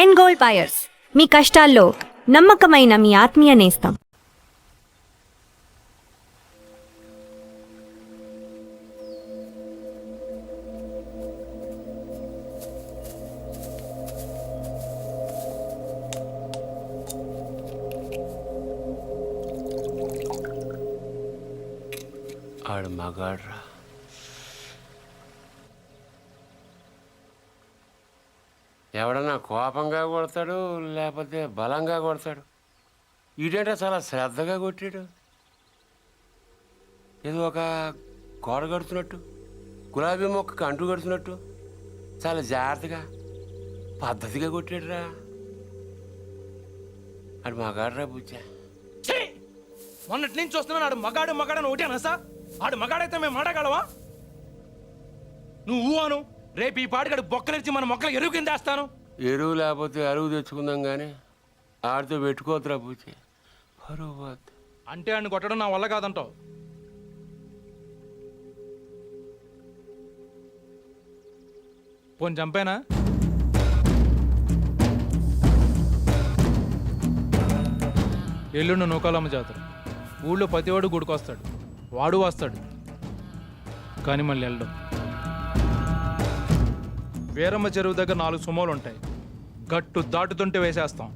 End goal buyers, మీ కష్టాల్లో నమ్మకమైన మీ ఆత్మీయ నేస్తం. ఆడు మగాడ్రా. ఎవడన్నా కోపంగా కొడతాడు, లేకపోతే బలంగా కొడతాడు. ఈడేంటో చాలా శ్రద్ధగా కొట్టాడు. ఏదో ఒక గోడ కడుతున్నట్టు, గులాబీ మొక్కకు అంటు కడుతున్నట్టు చాలా జాగ్రత్తగా పద్ధతిగా కొట్టాడురా. ఆడు మగాడ్రా బుజ్జా. మొన్నటి నుంచి చూస్తున్నాను ఆడు మగాడు మగాడని ఒకటేనా సార్? ఆడు మగాడైతే మేము మాట్లాడగలవా? నువ్వు అను, రేపు ఈ పాటికాడు బొక్కలిచ్చి మన మొక్కలు ఎరువు కింద వేస్తాను. ఎరువు లేకపోతే అరువు తెచ్చుకుందాం కానీ ఆడితో పెట్టుకోవద్దురా బుజ్జి, పరువు పోద్ది. అంటే ఆడిని కొట్టడం నా వల్ల కాదంటావు? పోని చంపేనా? ఎల్లుండి నూకాలమ్మ జాతర. ఊళ్ళో ప్రతివాడు గుడికొస్తాడు, వాడు వస్తాడు, కానీ మళ్ళీ వెళ్ళడం. వీరమ్మ చెరువు దగ్గర 4 సుమోలు ఉంటాయి. గట్టు దాటుతుంటే వేసేస్తాం.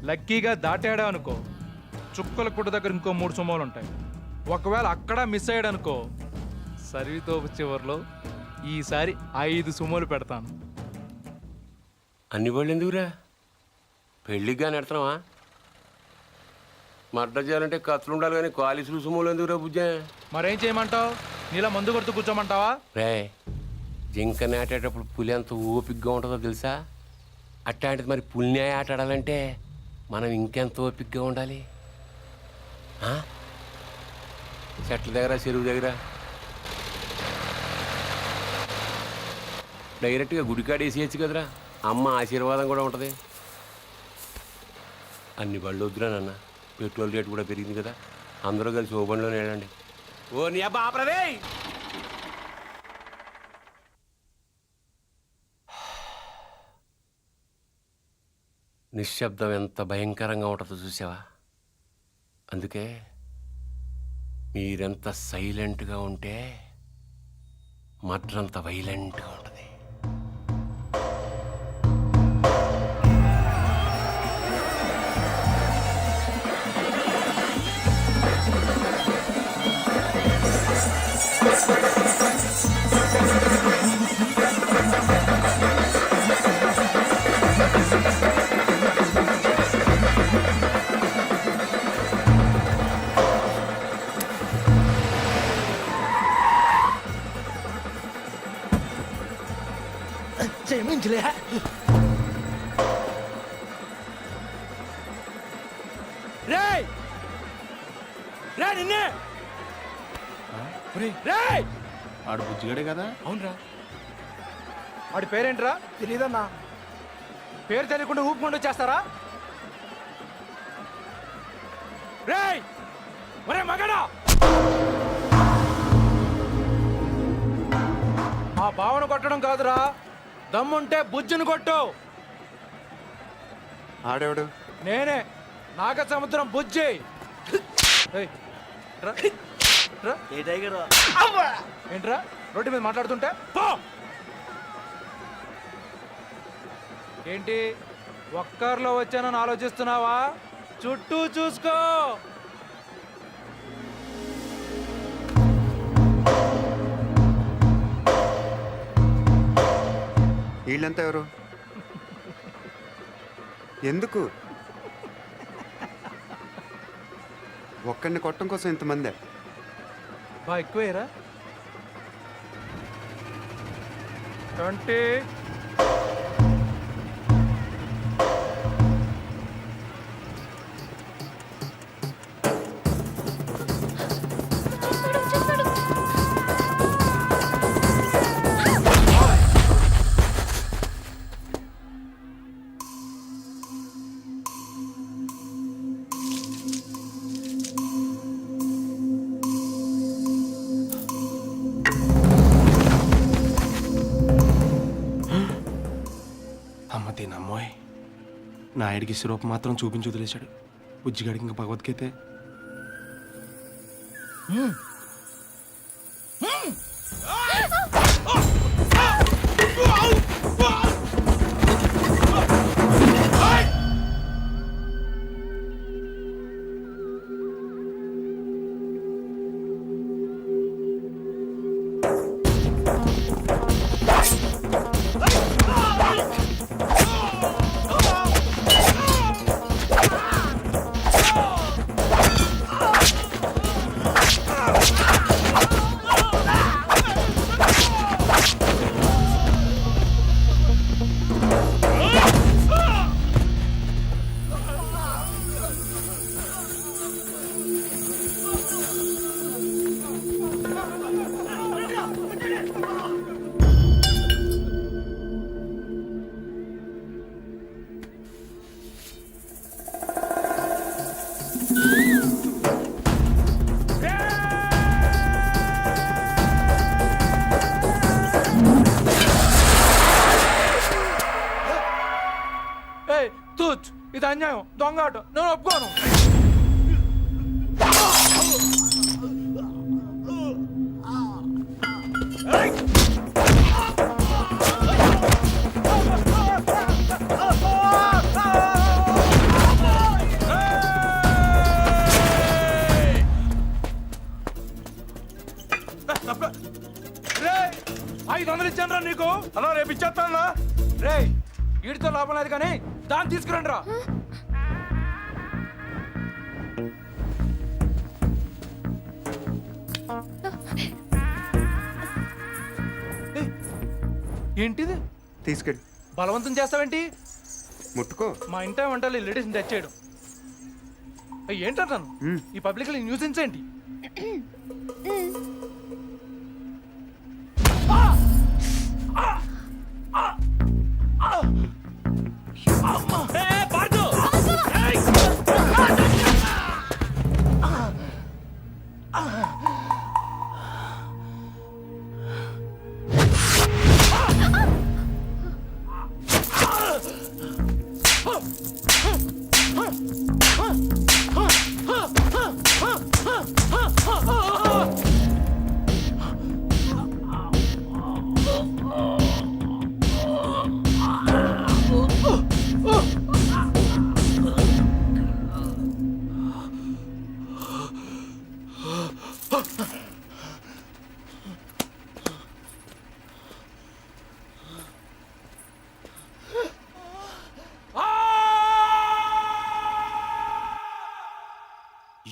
లక్కీగా దాటాడా అనుకో, చుక్కల కుట్ట దగ్గర ఇంకో 3 సుమోలు ఉంటాయి. ఒకవేళ అక్కడ మిస్ అయ్యాడనుకో, సరితో చివరిలో ఈసారి 5 సుమోలు పెడతాను. అన్ని వాళ్ళు ఎందుకురా? పెళ్ళికి కానీ ఎడతావా? మర్డర్ చేయాలంటే కత్తులు ఉండాలి కానీ కాలిసులు సుమోలు ఎందుకురా బుజ్జా? మరేం చేయమంటావు? నీలా మందు కొడుతూ కూర్చోమంటావా? రే, జింక నాటేటప్పుడు పులి ఎంత ఓపికగా ఉంటుందో తెలుసా? అట్లాంటిది మరి పులిని ఆట ఆడాలంటే మనం ఇంకెంత ఓపికగా ఉండాలి. చెట్ల దగ్గర, చెరువు దగ్గర డైరెక్ట్గా గుడికాడ వేసేయచ్చు కదరా. అమ్మ ఆశీర్వాదం కూడా ఉంటుంది. అన్ని బళ్ళు వద్దురా నాన్న, పెట్రోల్ రేటు కూడా పెరిగింది కదా. అందరూ కలిసి ఓ బండిలోనే వెళ్ళండి. ఓ నీ అబ్బా ఆపరదే. నిశ్శబ్దం ఎంత భయంకరంగా ఉంటుందో చూసావా? అందుకే మీరెంత సైలెంట్గా ఉంటే మర్డర్ అంత వైలెంట్గా ఉంటుంది. క్షమించలే. రేయ్ రే నిన్నే. రేయ్ ఆడు బుజ్జిగాడే కదా? అవునరా. వాడి పేరేంట్రా? తెలీదన్నా. పేరు తెలియకుండా ఊపుకుంటూ వచ్చేస్తారా? రేయ్ ఒరే మగడా, ఆ బావను కొట్టడం కాదురా, దమ్ముంటే బుజ్జును కొట్టు. ఆడేవాడు? నేనే, నాగ సముద్రం బుజ్జి. ఏంట్రా రోడ్డు మీద మాట్లాడుతుంటే? ఏంటి ఒక్కర్లో వచ్చానని ఆలోచిస్తున్నావా? చుట్టూ చూసుకో. వీళ్ళంతా ఎవరు? ఎందుకు ఒక్కడిని కొట్టడం కోసం ఇంతమంది? బా ఎక్కువేరా. 20 ఆ నాయుడికి సిరూప్ మాత్రం చూపించి వదిలేశాడు. బుజ్జిగాడికి ఇంకా భగవద్గీత. ఏయ్ తూచ్, ఇది అన్యాయం, దొంగ ఆట, నేను ఒప్పుకోను. రేయ్, 500 ఇచ్చాను నీకు. అలా రేపు ఇచ్చేస్తాను. రే, వీడితో లాభం లేదు కానీ దాన్ని తీసుకురండి రా. ఏయ్, ఏంటిది? తీసుకెళ్ళి బలవంతం చేస్తావేంటి? ముట్టుకో. మా ఇంట వంటలు లేడీస్ని టచ్ చేయడం ఏంటంటాను? ఈ పబ్లిక్ న్యూసెన్స్ ఏంటి?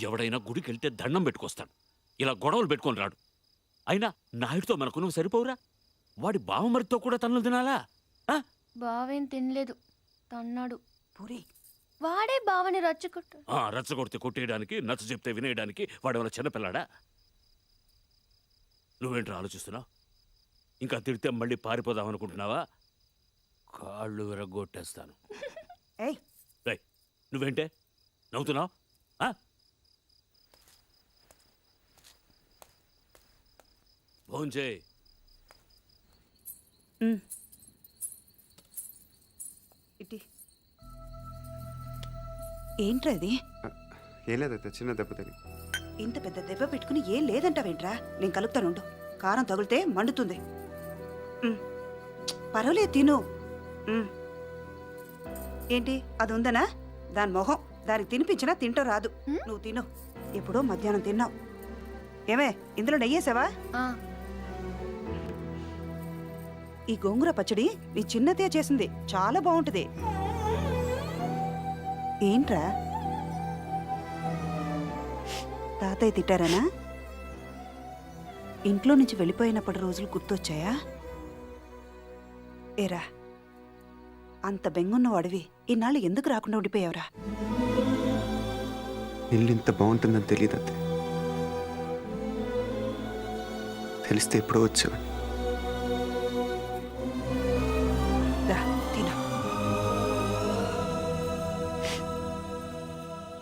ఎవడైనా గుడికి వెళ్తే దండం పెట్టుకొస్తాడు, ఇలా గొడవలు పెట్టుకొని రాడు. అయినా నాయుడితో మనకు నువ్వు సరిపోవురా? వాడి బావమరితో కూడా తన్నులు తినాలా? బావేం తినలేదు, తన్నాడు. వాడే బావని రచ్చుకుంటా. రచ్చగొడితే కొట్టేయడానికి, నచ్చ చెప్తే వినేయడానికి వాడేమైనా చిన్నపిల్లాడా? నువ్వేంట్రా ఆలోచిస్తున్నావు? ఇంకా తిడితే మళ్ళీ పారిపోదాం అనుకుంటున్నావా? కాళ్ళు విరగొట్టేస్తాను. రేయ్, నువ్వేంటే నవ్వుతున్నావు? భోంచేయ్. ఏంట్రా ఇది? ఏం లేదైతే చిన్న దెబ్బ తగిలి. ఇంత పెద్ద దెబ్బ పెట్టుకుని ఏం లేదంటావేంట్రా? నేను కలుపుతానుండు. కారం తగిలితే మండుతుంది. పర్వాలేదు, తిను. ఏంటి అది ఉందనా? దాని మొహం దానికి తినిపించినా తింటూ రాదు. నువ్వు తిను. ఎప్పుడో మధ్యాహ్నం తిన్నావు. ఏమే, ఇందులో నెయ్యేసావా? ఈ గోంగూర పచ్చడి నీ చిన్నతే చేసింది, చాలా బాగుంటుంది. ఏంట్రా, తాతయ్య తిట్టారనా? ఇంట్లో నుంచి వెళ్ళిపోయినప్పటి రోజులు గుర్తొచ్చాయా? ఏరా, అంత బెంగున్న వాడివి ఇన్నాళ్ళు ఎందుకు రాకుండా ఉండిపోయావురా? ఇల్లు ఇంత బాగుంటుందని తెలియదు అత్తే. తెలిస్తే ఎప్పుడో వచ్చేవాడిని.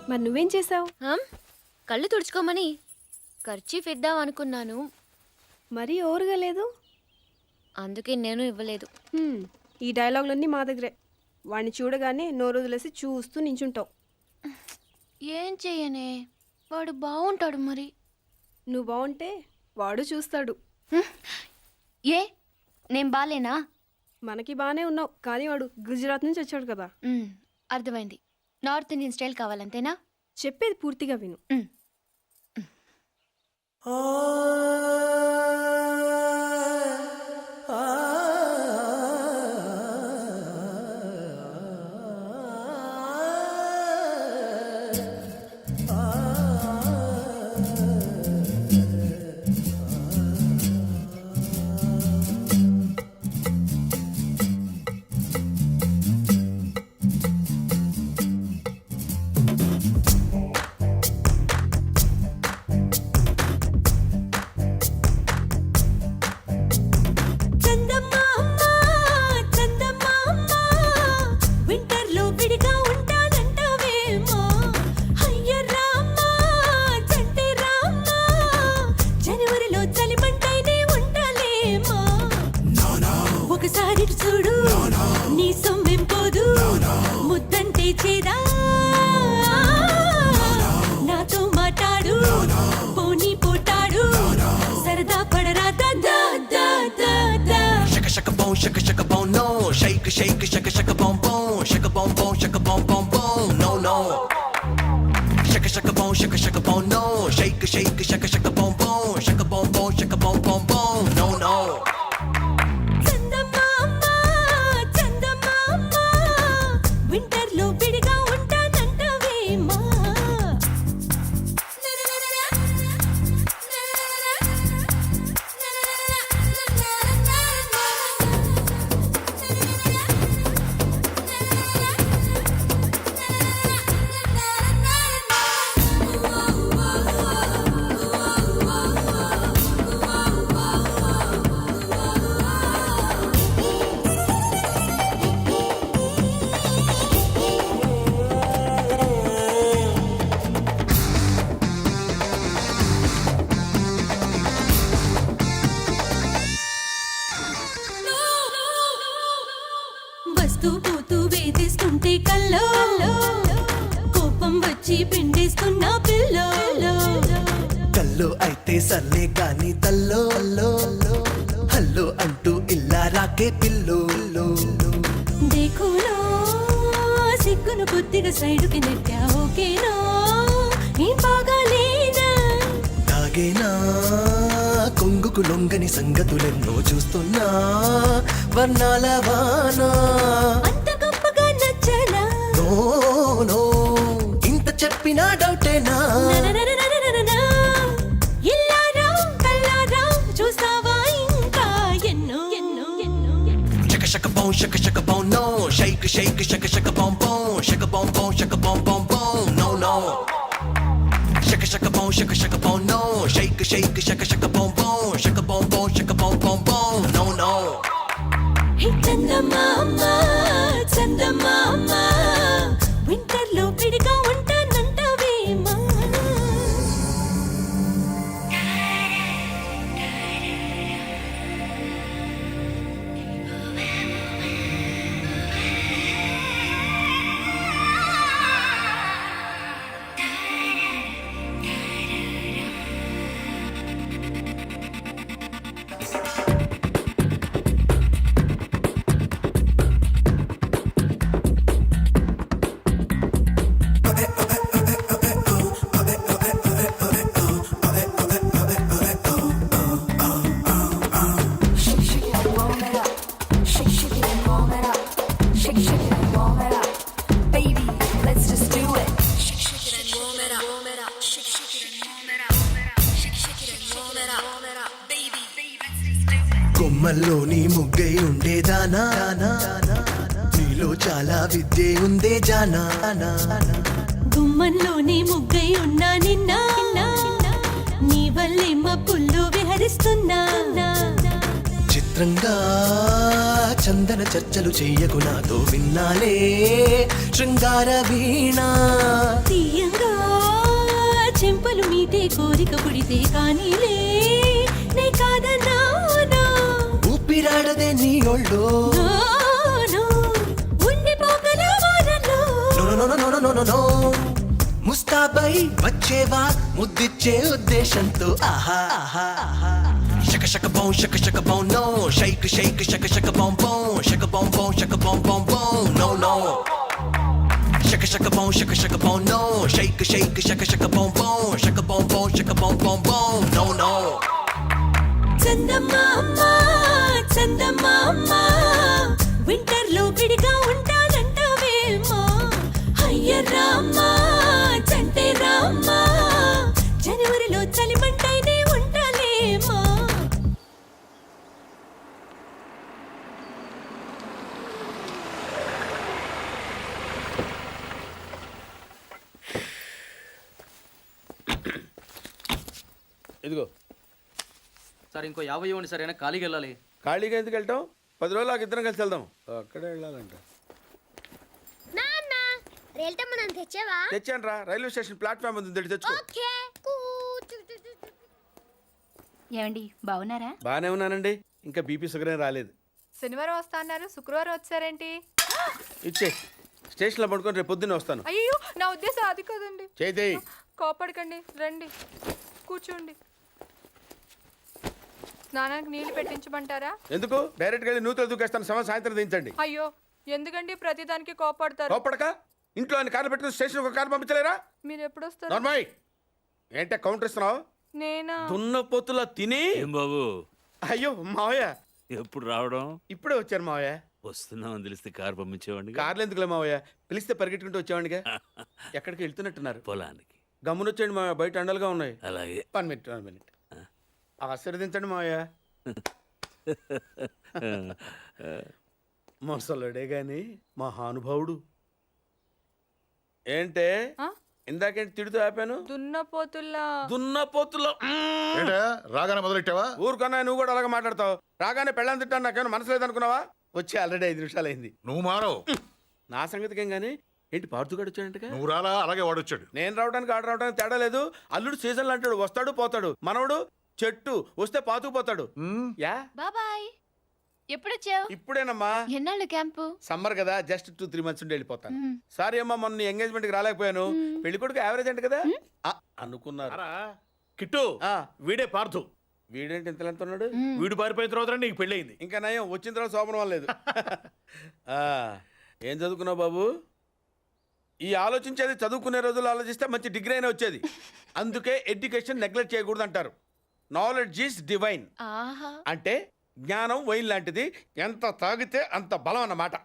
మరి నువ్వేం చేసావు? కళ్ళు తుడుచుకోమని ఖర్చీఫ్ ఇద్దాం అనుకున్నాను. మరీ ఓరుగా లేదు. అందుకే నేను ఇవ్వలేదు. ఈ డైలాగులన్నీ మా దగ్గరే. వాడిని చూడగానే నోరు వదిలేసి చూస్తూ నించుంటావు. ఏం చెయ్యనే, వాడు బాగుంటాడు మరి. నువ్వు బాగుంటే వాడు చూస్తాడు. ఏ నేను బాలేనా? మనకి బాగానే ఉన్నావు, కానీ వాడు గుజరాత్ నుంచి వచ్చాడు కదా. అర్థమైంది. నార్త్ ఇండియన్ స్టైల్ కావాలంతేనా? చెప్పేది పూర్తిగా విను. ఒకసారి చూడు నీ సొమ్మేం పోదు, ముద్దంటే చేదా నాతో మాట్లాడు, పోనీ పోటాడు, సరదా పడరా దా దా దా దా. Shaka shaka boom, no. Shake shake shaka shaka boom boom, shaka boom boom, shaka boom boom boom, no no. Shaka shaka boom, no. Shake shake shaka shaka boom boom, shaka boom boom, shaka boom boom boom, no no. వింటర్లో విడిగా ఉంటానంటవేమా, వస్తూ పోతూ వేధిస్తుంటే కల్లో, కోపం వచ్చి పిండేస్తున్నా pillow. కల్లో అయితే సర్లే గాని తల్లో హల్లో అంటూ ఇల్లా రాకే పిల్లో. దేఖోలో సిగ్గును కొద్దిగా సైడుకి నెట్టా, ఓకేనా ఏం బాగాలేనా? తాగేనా కొంగుకు లొంగని సంగతులెన్నో చూస్తున్నా, వర్ణాల వానా అంత గొప్పగా నచ్చనా? నో నో ఇంత చెప్పినా డౌటేనా? ననననననననన. ఇల్లారా కల్లారా చూసావా ఇంకా ఎన్నో ఎన్నో ఎన్నో ఎన్నో. Shaka shaka boom, no. Shake shake shaka shaka boom boom, shaka boom boom, shaka boom boom boom, no no. Shaka boom, no. Shake shake shaka shaka boom boom, shaka boom boom, shaka boom boom boom, no no. హే చందమామ చందమామ, వింటర్లో విడిగా ఉంటానంటవేమా. కొమ్మల్లోని ముగ్గై ఉండేదానా, నీలో చాలా విద్యే ఉందే జానా. గుమ్మంలోనే ముగ్గై ఉన్నా నిన్న, నీ వల్లే మబ్బుల్లో విహరిస్తున్నా. చిత్రంగా చందన చర్చలు చెయ్యకు నాతో విన్నాలే శృంగార వీణ. తీయంగా చెంపలు మీటే కోరిక పుడితే కానీలే నే కాదన్నానా. ఊపిరాడదే నీ ఒళ్ళో ఉండిపోక నో నో నో ముస్తాబై వచ్చేవా ముద్దిచ్చే ఉద్దేశంతో ఆహా ఆహా ఆహా షక షక బౌం షక షక బౌం నో షైక్ షైక్ షక షక బౌం బౌం షక బౌం బౌం షక బౌం బౌం బౌం నో నో షక షక బౌం షక షక బౌం నో షైక్ షైక్ షక షక బౌం బౌం షక బౌం బౌం షక బౌం బౌం బౌం నో నో చందమామ చందమామ వింటర్ లో విడిగా ఉంటానంటావేమో అయ్య రామా చంటే రామా జనవరిలో చలిమంటైనే ఉంటాలేమో. ఇదిగో సార్ ఇంకో 50 ఇవ్వండి సార్, అయినా ఖాళీకి వెళ్ళాలి. ఖాళీగా ఎందుకు వెళ్తాం? 10 రోజులు నాకు ఇద్దరం కలిసి వెళ్దాం. అక్కడే వెళ్ళాలంట. తెచ్చాను రా, రైల్వే స్టేషన్ ప్లాట్ఫామ్ ఉంది, తెచ్చుకో. ఏమండి బాగున్నారా? బాగానే ఉన్నానండి, ఇంకా బీపీ షుగర్ ఏం రాలేదు. శనివారం వస్తా అన్నారు, శుక్రవారం వచ్చారేంటి? ఇచ్చే స్టేషన్లో పడుకొని రేపు పొద్దున్నే వస్తాను. అయ్యో నా ఉద్దేశం అది కాదండి. చేయి కోపడకండి, రండి కూర్చోండి. స్నానానికి నీళ్లు పెట్టించమంటారా? ఎందుకు? డైరెక్ట్గా వెళ్ళి నూతులు దూకేస్తాను, సాయంత్రం దించండి. అయ్యో ఎందుకండి ప్రతిదానికి కోపడతారు? కోపడక ఇంట్లో అన్ని కార్లు పెట్టుకుని స్టేషన్ ఒక కారు పంపించలేరా? మీరు ఎప్పుడు వస్తారు? నార్మల్ ఏంటే కౌంటర్ ఇస్తున్నావు? నేనా? దున్న పొత్తులా తిని. ఏం బాబు అయ్యో మావయ్య ఎప్పుడు రావడం? ఇప్పుడే వచ్చాను మావయ్య. వస్తున్నామని తెలిస్తే కారు పంపించేవాడిని. కార్లు ఎందుకులే మావయ్య, పిలిస్తే పరిగెట్టుకుంటూ వచ్చేవాడిగా. ఎక్కడికి వెళ్తున్నట్టున్నారు? పొలానికి. గమ్మునొచ్చేయండి మావయ్య, బయట అండలుగా ఉన్నాయి. అలాగే. 1 మినిట్ ఆశీర్వదించండి మావయ్య. మొసలుడే గాని మహానుభావుడు. ఏంటే ఇందాకేంటి తిడుతూ ఆపాను? దున్నపోతుల్లో రాగానే మొదలెట్టావా? ఊరుకున్నా, నువ్వు కూడా అలాగే మాట్లాడతావు. రాగానే పెళ్ళని తిట్టాను, నాకేమైనా మనసు లేదనుకున్నావా? వచ్చి ఆల్రెడీ 5 నిమిషాలు అయింది. నువ్వు మారవు. నా సంగతికి ఏం గానీ ఏంటి పార్తుగాడు వచ్చాడంటగా? నువ్వు రాలా, అలాగే వాడొచ్చాడు. నేను రావడానికి ఆడ రావడానికి తేడా లేదు. అల్లుడు సీజన్లు అంటాడు, వస్తాడు పోతాడు. మనవడు చెట్టు వస్తే పాతుకుపోతాడు. యా బాబాయ్ ఎప్పుడు వచ్చావు? ఇప్పుడేనమ్మా. ఎన్నాళ్ళు క్యాంపు? సమ్మర్ కదా, జస్ట్ 2-3 మంత్స్ ఉండి వెళ్ళిపోతాను. సారీ అమ్మా, మొన్న ఎంగేజ్మెంట్ కి రాలేకపోయాను. పెళ్లి కొడుకు యావరేజ్ అంట కదా అనుకున్నారు. కిట్టు, వీడే పార్థు. వీడేంటి ఇంత ఎంత ఉన్నాడు? వీడు పారిపోయిన తర్వాత నీకు పెళ్ళయింది. ఇంకా నయం, వచ్చిన తర్వాత శోభనం లేదు. ఏం చదువుకున్నావు బాబు? ఈ ఆలోచించేది చదువుకునే రోజులు ఆలోచిస్తే మంచి డిగ్రీ అయినా వచ్చేది. అందుకే ఎడ్యుకేషన్ నెగ్లెక్ట్ చేయకూడదు అంటారు. Knowledge is divine. అంటే జ్ఞానం వైన్ లాంటిది, ఎంత తాగితే అంత బలం అన్నమాట.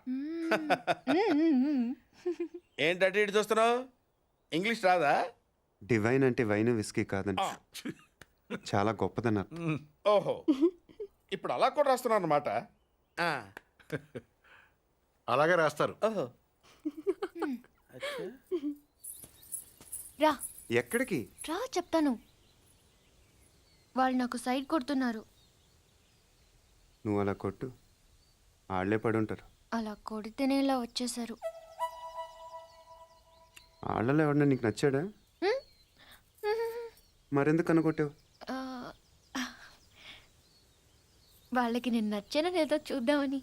ఏంటంటే ఇటు చూస్తున్నావు? ఇంగ్లీష్ రాదా? డివైన్ అంటే వైన్ విస్కీ కాదని, చాలా గొప్పదని అర్థం. ఓహో, ఇప్పుడు అలా కూడా రాస్తున్నాను అన్నమాట. అలాగే రాస్తారు. ఓహో, రా. ఎక్కడికి రా చెప్తాను. వాళ్ళు నాకు సైడ్ కొడుతున్నారు. నువ్వు అలా కొట్టు, ఆళ్లే పడి ఉంటారు. అలా కొడితేనే ఇలా వచ్చేసారు. ఆళ్ళలో ఎవడన్నా నీకు నచ్చాడా? మరెందుకు అనుకుంటావు? వాళ్ళకి నేను నచ్చానని ఏదో చూద్దామని.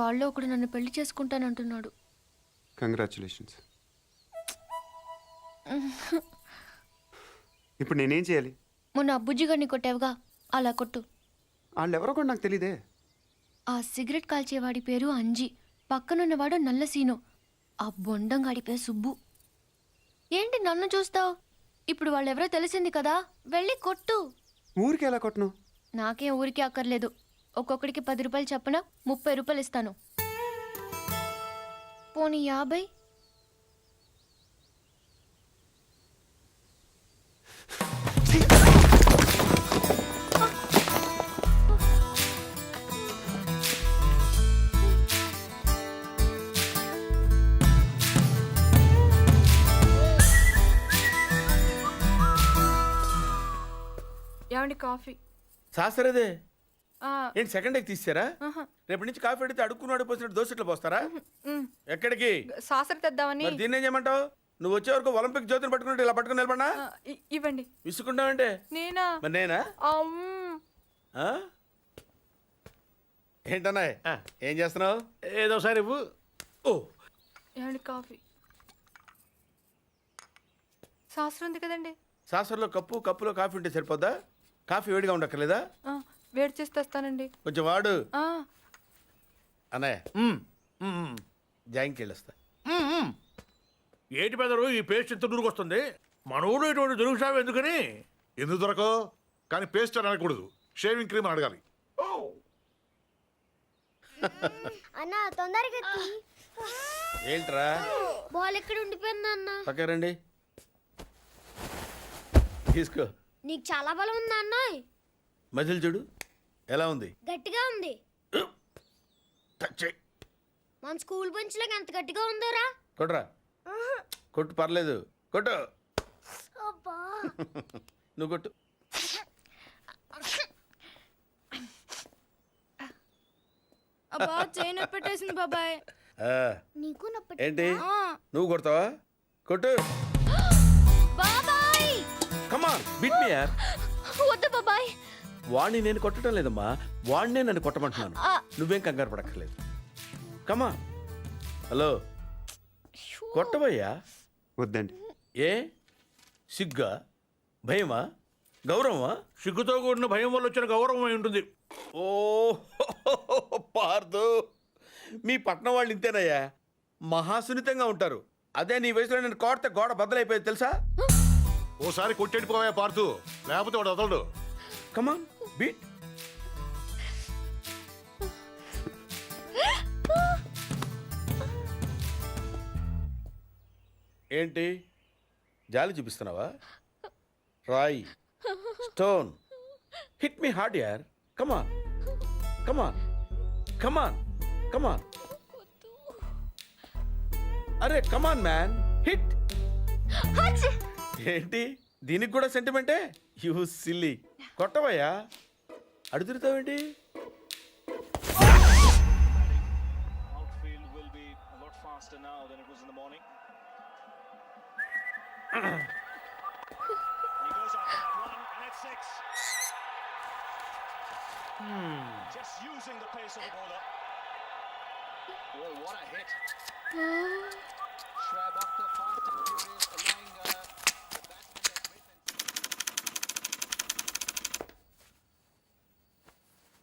వాళ్ళు ఒకడు నన్ను పెళ్లి చేసుకుంటానంటున్నాడు. కంగ్రాచులేషన్స్. ఇప్పుడు నేనేం చేయాలి? మొన్న బుజ్జిగాడిని కొట్టావుగా, అలా కొట్టు. వాళ్ళు ఎవరో కూడా నాకు తెలీదే. ఆ సిగరెట్ కాల్చేవాడి పేరు అంజి, పక్కనున్నవాడు నల్ల సీను, ఆ బొండంగాడి పేరు సుబ్బు. ఏంటి నన్ను చూస్తావు? ఇప్పుడు వాళ్ళెవరో తెలిసింది కదా, వెళ్ళి కొట్టు. ఊరికి ఎలా కొట్టను? నాకేం ఊరికే అక్కర్లేదు. ఒక్కొక్కడికి 10 రూపాయలు చప్పున 30 రూపాయలు ఇస్తాను. పోనీ 50? ఏమండి కాఫీ? శాస్త్రదే ఏంటి సెకండ్ ఎగ్ తీసారా? రేపటి నుంచి కాఫీ అడిగితే అడుక్కున్నాడు పోసినట్టు దోశట్లు పోస్తారా? ఎక్కడికి? సాసర తెద్దామని. మరి దీన్ని ఏం చేయమంటావు? నువ్వు వచ్చే వరకు ఒలింపిక్ జ్యోతిని పట్టుకున్నట్టు ఇలా పట్టుకుని నిలబడినా ఇవ్వండి. విసుకుంటావంటే? నేనా? మరి నేనా? ఏంటన్నా ఏం చేస్తున్నావు? ఏదో సార్ ఇవ్వు. ఓ ఏమండి కాఫీ? శాస్త్రం ఉంది కదండి. సాసర్లో కప్పులో కాఫీ ఉంటే సరిపోద్దా? కాఫీ వేడిగా ఉండక్కర్లేదా? వేడి చేసి తెస్తానండి. కొంచెం వాడు అన్నయ్య. జాయింకి వెళ్ళొస్తా. ఏంటి పెదరు ఈ పేస్ట్ ఇంత దూరుకొస్తుంది? మన ఊళ్ళో ఇటువంటి దొరుకుతావు ఎందుకని? ఎందుకు దొరకవు? కానీ పేస్ట్ అని అనకూడదు, షేవింగ్ క్రీమ్ అని అడగాలి. అన్న తొందరగా ఏంట్రా బాల్ ఎక్కడ ఉండిపోయింది అన్న? పక్క రండి, తీసుకో. నీకు చాలా బలం ఉందా అన్న? మజిల్ చూడు ఎలా ఉంది. గట్టిగా ఉంది. టచ్ చేయి. మన స్కూల్ బెంచ్ లాగా ఎంత గట్టిగా ఉందోరా. కొట్రా. కొట్టు, పర్లేదు, కొట్టు. నువ్వు కొట్టు. అబ్బా చేయి నొప్పి పెట్టేసింది బాబాయ్. నీకు ఏంటి నువ్వు కొడతావా? కొట్టు. బాబాయ్ కమాన్ బీట్ మీ యార్. వద్దు బాబాయ్. వాణ్ణి నేను కొట్టడం లేదమ్మా, వాణ్ణే నన్ను కొట్టమంటున్నాను. నువ్వేం కంగారు పడక్కర్లేదు. కమా. హలో, కొట్టబోయ్యా. వద్దండి. ఏ సిగ్గా, భయమా, గౌరవమా? సిగ్గుతో కూడిన భయం వల్ల వచ్చిన గౌరవం అయి ఉంటుంది. ఓ పార్దు, మీ పట్నం వాళ్ళు ఇంతేనయ్యా, మహాసున్నితంగా ఉంటారు. అదే నీ వయసులో నేను కొడితే గోడ బద్దలైపోయేది తెలుసా? ఓసారి కొట్టెడిపోయా పార్తు, లేకపోతే వాడు వదలడు. కమాన్ బీట్. ఏంటి జాలి చూపిస్తున్నావా? రాయి, స్టోన్, హిట్ మీ హార్డ్ యార్. కమాన్ కమాన్ కమాన్ కమాన్. అరే కమాన్ మ్యాన్, హిట్. ఏంటి దీనికి కూడా సెంటిమెంటే? You silly. కొట్టవయ్యా, అడుగుతావేంటి?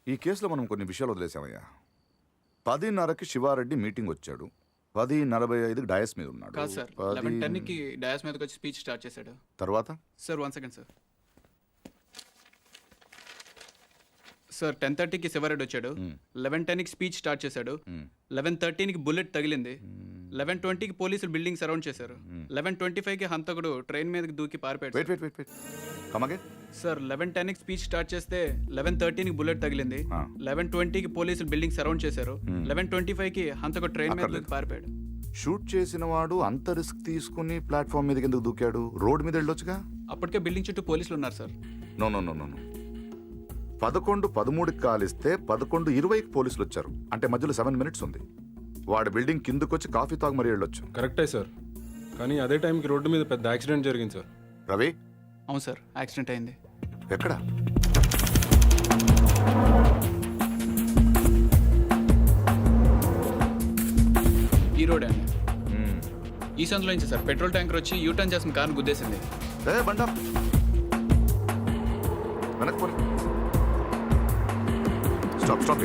ఈ కేసులో మనం కొన్ని విషయాలు వదిలేసామయ్యా. 10:30కి శివారెడ్డి మీటింగ్ వచ్చాడు, 10:45కి డయాస్ మీద ఉన్నాడు. కాదు సార్, 11:10కి డయాస్ మీదకి వచ్చి స్పీచ్ స్టార్ట్ చేశాడు. తర్వాత సార్ 1 సెకండ్ సార్. సార్ 10:30కి శివారెడ్డి వచ్చాడు, 11:10కి స్పీచ్ స్టార్ట్ చేశాడు, 11:13కి బుల్లెట్ తగిలింది, 11:20కి పోలీసులు బిల్డింగ్ సరౌండ్ చేశారు, 11:25కి హంతకుడు ట్రైన్ మీదకి దూకి పారిపోయాడు. Wait wait wait wait come again. Sir 11:10కి స్పీచ్ స్టార్ట్ చేస్తే 11:13కి బుల్లెట్ తగిలింది, 11:20కి పోలీసులు బిల్డింగ్ సరౌండ్ చేశారు, 11:25కి హంతకుడు ట్రైన్ మీద దూకి పారిపోయాడు. షూట్ చేసిన వాడు అంత రిస్క్ తీసుకుని ప్లాట్ఫామ్ మీదకి ఎందుకు దూకాడు? రోడ్ మీద వెళ్ళొచ్చుగా. అప్పటికే బిల్డింగ్ చుట్టూ పోలీసులు ఉన్నారు sir. No no no no no 11:13కి కాలిస్తే 11:20కి పోలీసులు వచ్చారు, అంటే మధ్యలో 7 minutes ఉంది. వాడు బిల్డింగ్ కిందకొచ్చి కాఫీ తాగు మరీ వెళ్ళొచ్చు. కరెక్టే సార్, కానీ అదే టైంకి రోడ్డు మీద పెద్ద యాక్సిడెంట్ జరిగింది సార్. రవి. అవును సార్, యాక్సిడెంట్ అయింది. ఎక్కడ? ఈ రోడ్ అండి. ఈ సందులో నుంచి సార్ పెట్రోల్ ట్యాంకర్ వచ్చి యూటర్న్ చేసిన కార్ను గుద్దేసింది. బండా వెనక్కి పోనీ. Stop stop.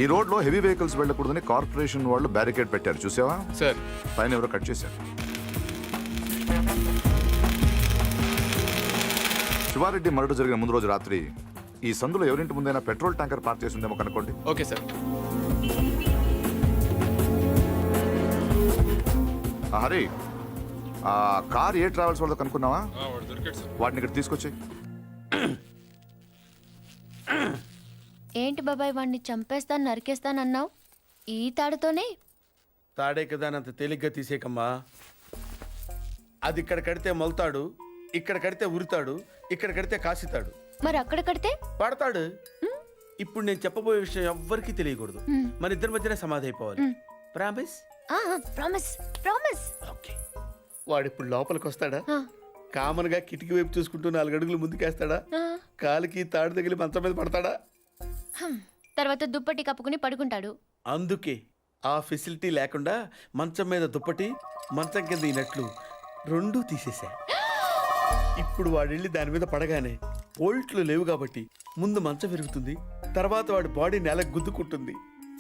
ఈ రోడ్లో హెవీ వెహికల్స్ వెళ్ళకూడదని కార్పొరేషన్ వాళ్ళు బ్యారికేడ్ పెట్టారు, చూసావా సార్? పైన ఎవరో కట్ చేశారు. శివారెడ్డి మర్డర్ జరిగిన ముందు రోజు రాత్రి ఈ సందులో ఎవరింటి ముందైనా పెట్రోల్ ట్యాంకర్ పార్క్ చేసి ఉందేమో కనుక్కోండి. Okay sir. హరి, ఆ కార్ ఏ ట్రావెల్స్ వాళ్ళతో కనుక్కున్నావా? వాటిని ఇక్కడ తీసుకొచ్చి. ఏంటి బాబాయ్, వాడిని చంపేస్తాను నరికేస్తానన్నావు, ఈ తాడుతోనే? తాడే కదా అంత తేలిగ్గా తీసేకమ్మా. అది ఇక్కడ కడితే మొలతాడు, ఇక్కడ కడితే ఉరుతాడు, ఇక్కడ కడితే కాసితాడు, మరి అక్కడ కడితే పడతాడు. ఇప్పుడు నేను చెప్పబోయే విషయం ఎవ్వరికీ తెలియకూడదు, మన ఇద్దరి మధ్యనే సమాధి అయిపోవాలి. ప్రామిస్? Promise promise. ఓకే. వాడు ఇప్పుడు లోపలికి వస్తాడా? కామన్ గా కిటికీ వైపు చూసుకుంటూ 4 అడుగులు ముందుకేస్తాడా? కాలికి తాడు తగిలి మంచం మీద పడతాడా? తర్వాత దుప్పటి కప్పుకుని పడుకుంటాడు. అందుకే ఆ ఫెసిలిటీ లేకుండా మంచం మీద దుప్పటి మంచం కింద ఈనట్లు రెండూ తీసేశా. ఇప్పుడు వాడెళ్ళి దాని మీద పడగానే బోల్ట్లు లేవు కాబట్టి ముందు మంచం విరుగుతుంది, తర్వాత వాడి బాడీ నేల గుద్దుకుంటుంది.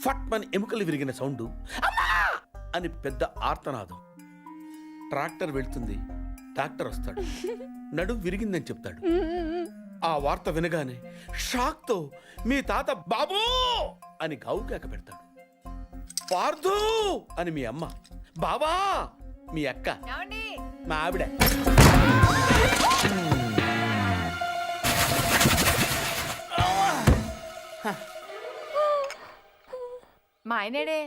ఫట్ మన ఎముకలు విరిగిన సౌండు అమ్మా అని పెద్ద ఆర్తనాదం. ట్రాక్టర్ వెళ్తుంది, డాక్టర్ వస్తాడు, నడుం విరిగిందని చెప్తాడు. ఆ వార్త వినగానే షాక్తో మీ తాత బాబూ అని గావుకేక పెడతాడు. పార్థు అని మీ అమ్మ, బాబా మీ అక్క, మా ఆవిడ. మా ఆయనేడే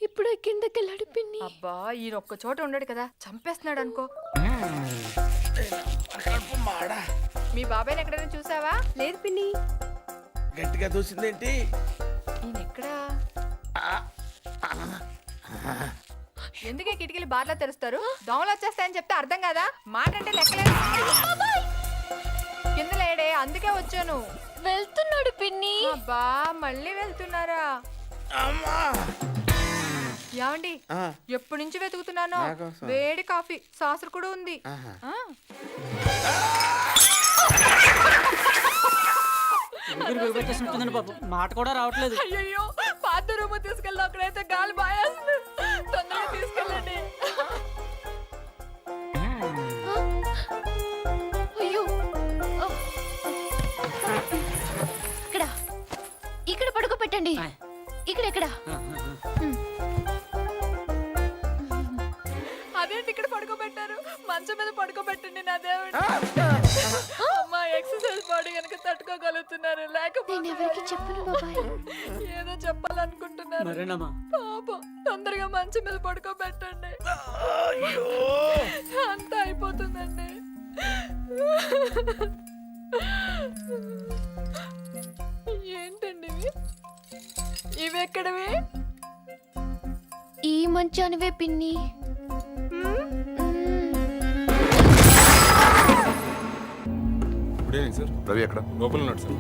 ఇప్పుడు కిందకెళ్ళాడు పిన్ని. అబ్బా ఈయన ఒక్క చోట ఉండడు కదా, చంపేస్తున్నాడు అనుకో. మీ బాబాయ్ని ఎక్కడైనా చూసావా? లేదు పిన్ని. గట్టిగా దూసిందేంటి? ఈయన ఎక్కడా? ఎందుకే కిటికీలు బార్లా తెరుస్తారు? దోమలు వచ్చేస్తాయని చెప్తే అర్థం కదా, మాట అంటే లెక్కలేదు. కింద లేడే, అందుకే వచ్చాను. వెళ్తున్నాడు పిన్ని. అబ్బా మళ్ళీ వెళ్తున్నారా? ఏమండి, ఎప్పటి నుంచి వెతుకుతున్నానో వేడి కాఫీ, సాసర్ కూడా ఉంది. మాట కూడా రావట్లేదు. అయ్యో పాత రూమ్ తీసుకెళ్ళి అక్కడైతే గాలి బాయేస్తుంది. తొందరగా తీసుకెళ్ళండి. అయ్యో ఇక్కడ ఇక్కడ పడుకోబెట్టండి. ఇక్కడ అదేంటి ఇక్కడ పడుకోబెట్టారు? మంచం మీద పడుకోబెట్టండి నా దేవుడు. అమ్మా ఎక్సర్సైజ్ బాడీ కనుక తట్టుకోగలుగుతున్నారు, లేకపోతే ఎవరికి చెప్పను బాబాయ్. ఏదో చెప్పాలనుకుంటున్నారు. పాపం తొందరగా మంచం మీద పడుకోబెట్టండి. అంతా అయిపోతుందండి. ఏంటండి ఇవెక్కడవి? ఈ మంచానివే పిన్ని. Good evening sir. రవి ఎక్కడ? లోపల ఉన్నాడు sir.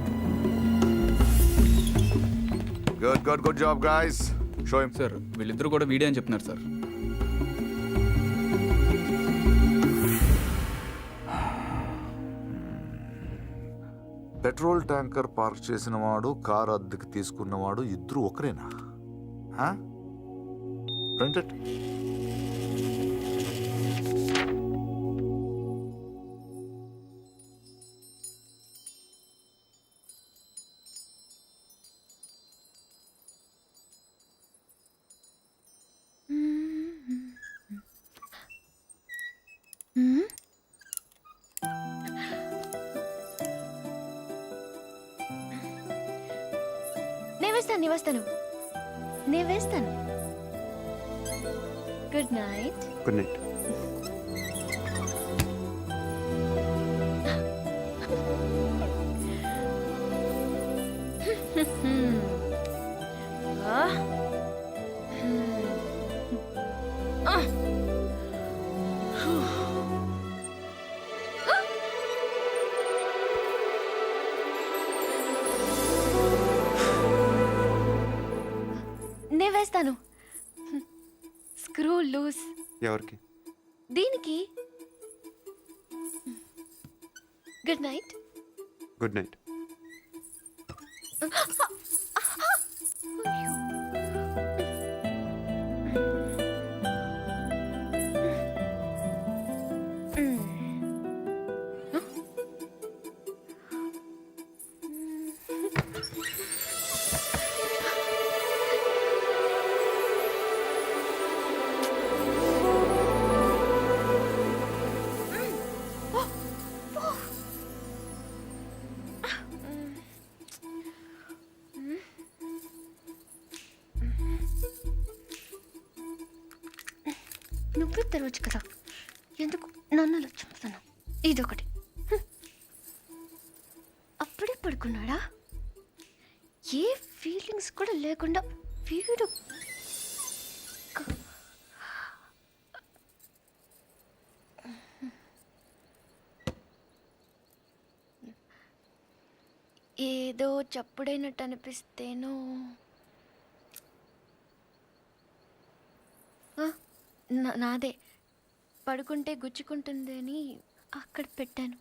Good job guys. Show him. Sir వీళ్ళిద్దరూ కూడా వీడియో అని చెప్తున్నారు సార్. పెట్రోల్ ట్యాంకర్ పార్క్ చేసిన వాడు, కారు అద్దెకి తీసుకున్నవాడు ఇద్దరు ఒకరేనా? రెంటెడ్. నేను వేస్తాను. Good night. Good night. నేను వేస్తాను. Screw loose. ఎవరికి? దీనికి. Good night. Good night. నువ్వే తెరవచ్చు కదా, ఎందుకు నన్ను చంపుతున్నావు? ఇదొకటి. అప్పుడే పడుకున్నాడా? ఏ ఫీలింగ్స్ కూడా లేకుండా వీడు. ఏదో చప్పుడైనట్టు అనిపిస్తేనో నాదే. పడుకుంటే గుచ్చుకుంటుంది అని అక్కడ పెట్టాను.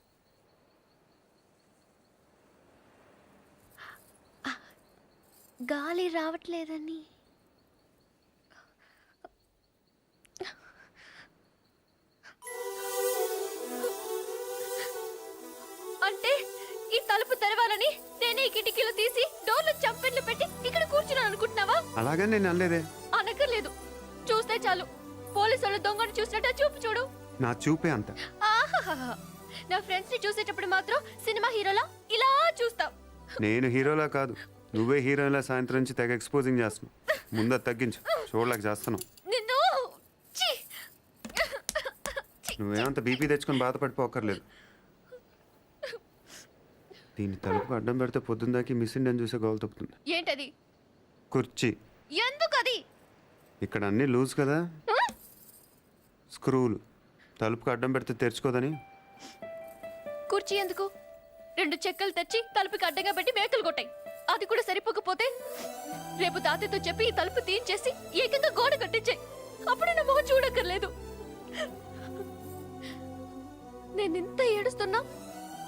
గాలి రావట్లేదని. అంటే ఈ తలుపు తెరవాలని నేనే ఈ కిటికీలు తీసి డోర్లు చంపెట్లు పెట్టి ఇక్కడ కూర్చున్నాను అనుకుంటున్నావా? అలాగని నేను అనలేదే. అనక్కర్లేదు. చూస్తే చాలు పోలీసు వాళ్ళు దొంగను చూసినట్టు చూపు చూడు. నా చూపే అంత. ఆహాహాహా. నా ఫ్రెండ్స్ ని చూసేటప్పుడు మాత్రం సినిమా హీరోలా ఇలా చూస్తావు. నేను హీరోలా కాదు, నువ్వే హీరోలా సాయంత్రం నుంచి తెగ ఎక్స్పోజింగ్ చేస్తున్నావు. ముందు అది తగ్గించు, చూడలేక చేస్తున్నావు. నిన్ను ఛీ! నువ్వేమంత బీపీ తెచ్చుకొని బాధపడిపోకర్లేదు. దీన్ని తలుపుకు అడ్డం పెడితే పొద్దున్నదాకి మిస్ ఇండియన్ చూసే గోల్ తప్పుతుంది. ఏంటది? కుర్చీ. ఎందుకది? ఇక్కడ అన్నీ లూజ్ కదా, స్క్రూలు. తలుపుకు అడ్డం పెడితే తెరుచుకోదని. కుర్చీ ఎందుకు? 2 చెక్కలు తెచ్చి తలుపుకి అడ్డంగా పెట్టి మేకలు కొట్టాయి. అది కూడా సరిపోకపోతే రేపు తాతయ్యతో చెప్పి ఈ తలుపు తీయించేసి ఏకంగా గోడ కట్టించాయి. అప్పుడు నా మొహం చూడక్కర్లేదు. నేనింత ఏడుస్తున్నా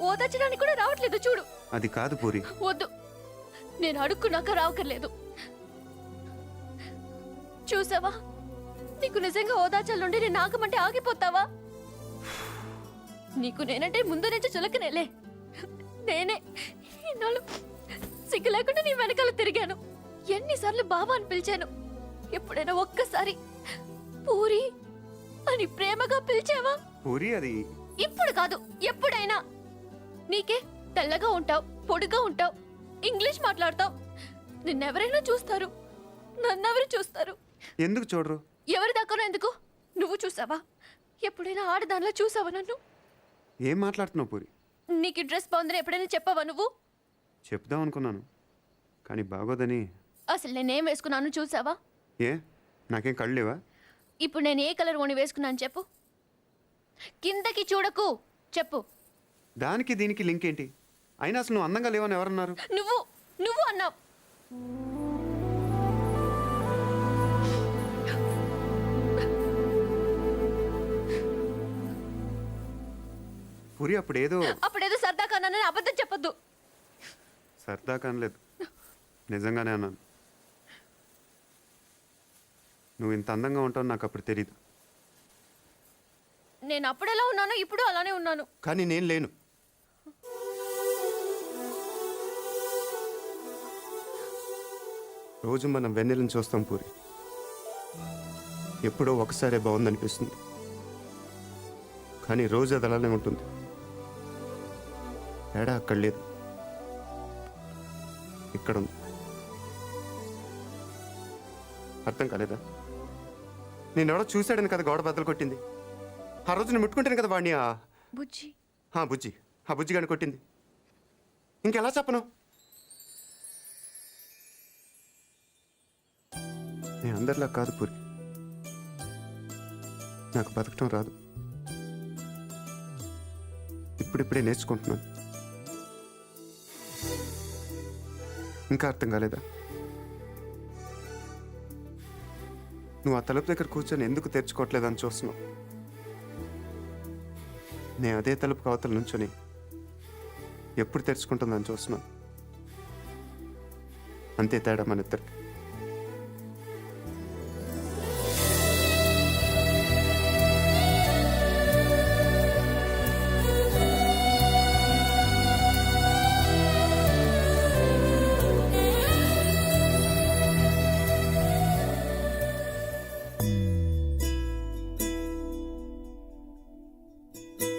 ఓదార్చడానికి కూడా రావట్లేదు చూడు. అది కాదు పూరి. వద్దు, నేను అడుక్కున్నాక రావక్కర్లేదు. చూసావా, నీకు నిజంగా ఓదార్చాలంటే నేను ఆగమంటే ఆగిపోతావా? నీకు నేనంటే ముందు నుంచి చులకనేలే. నేనే ఇన్నాళ్ళు సిగ్గు లేకుండా నీ వెనకాల తిరిగాను. ఎన్నిసార్లు బాబా అని పిలిచాను. ఎప్పుడైనా ఒక్కసారి పూరి అని ప్రేమగా పిలిచావా? పూరి అది ఇప్పుడు కాదు, ఎప్పుడైనా. నీకే తెల్లగా ఉంటావు, పొడిగా ఉంటావు, ఇంగ్లీష్ మాట్లాడతావు. నిన్నెవరైనా చూస్తారు, నన్నెవరు చూస్తారు? ఎందుకు చూడరు? ఎవరి దాకానో ఎందుకు? నువ్వు చూసావా? ఎప్పుడైనా ఆడదానిలో చూసావా నన్ను? ఏం మాట్లాడుతున్నావు పూరి? నీకు డ్రెస్ బాగుందని ఎప్పుడైనా చెప్పావా నువ్వు? చెప్దాం అనుకున్నాను, కానీ బాగోదని. అసలు నేనేం వేసుకున్నాను చూసావా? ఏ, నాకేం కళ్ళు లేవా? ఇప్పుడు నేను ఏ కలర్ ఓని వేసుకున్నాను చెప్పు. కిందకి చూడకు, చెప్పు. దానికి దీనికి లింక్ ఏంటి? అయినా అసలు నువ్వు అందంగా లేవని ఎవరన్నారు? నువ్వు అన్నావు. పూరి అప్పుడేదో సరదా కన్నానని అబద్ధం చెప్పొద్దు. సరదా కనలేదు, నిజంగానే అన్నాను. నువ్వు ఇంత అందంగా ఉంటావు నాకు అప్పుడు తెలీదు. నేను అప్పుడు ఎలా ఉన్నానో ఇప్పుడు అలానే ఉన్నాను. కానీ నేను లేను. రోజు మనం వెన్నెలను చూస్తాం పూరి. ఎప్పుడో ఒకసారే బాగుందనిపిస్తుంది, కానీ రోజు అది అలానే ఉంటుంది. తేడా అక్కడ లేదు, ఇక్కడ ఉంది. అర్థం కాలేదా? నేనెవడో చూశాడని కదా గోడ బద్దలు కొట్టింది. ఆ రోజు నేను ముట్టుకుంటాను కదా వాడిని. బుజ్జి బుజ్జి, ఆ బుజ్జిగాని కొట్టింది. ఇంకెలా చెప్పను? నేను అందరిలా కాదు పూరి, నాకు బతకటం రాదు. ఇప్పుడిప్పుడే నేర్చుకుంటున్నాను. ఇంకా అర్థం కాలేదా? నువ్వు ఆ తలుపు దగ్గర కూర్చొని ఎందుకు తెరుచుకోవట్లేదని చూస్తున్నావు. నేను అదే తలుపు అవతల నుంచొని ఎప్పుడు తెరుచుకుంటుందని చూస్తున్నాను. అంతే తేడా మన ఇద్దరికి.